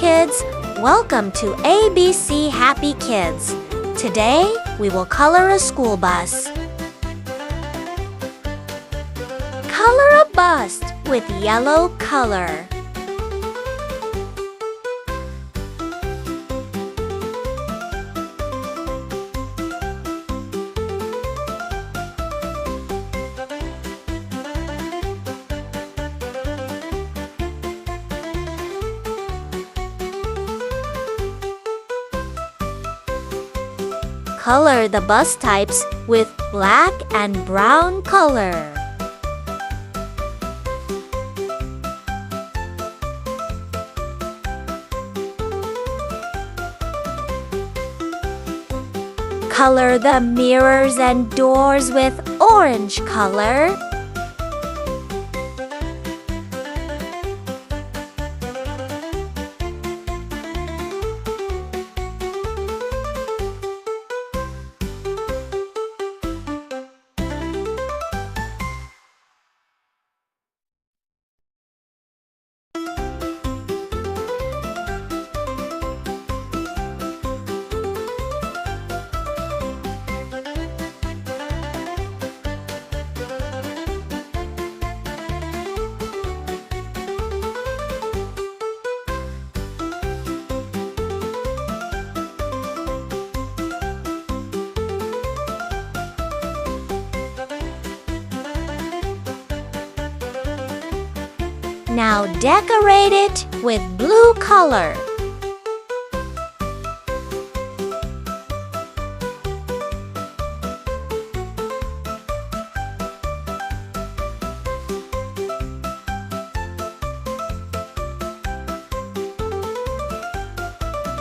kids, welcome to ABC Happy Kids. Today, we will color a school bus. Color a bus with yellow color. Color the bus types with black and brown color. Color the mirrors and doors with orange color. Now decorate it with blue color.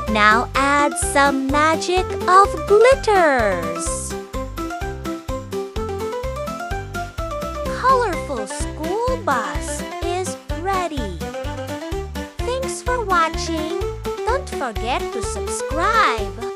Now add some magic of glitters. Colorful school bus is ready. Thanks for watching. Don't forget to subscribe.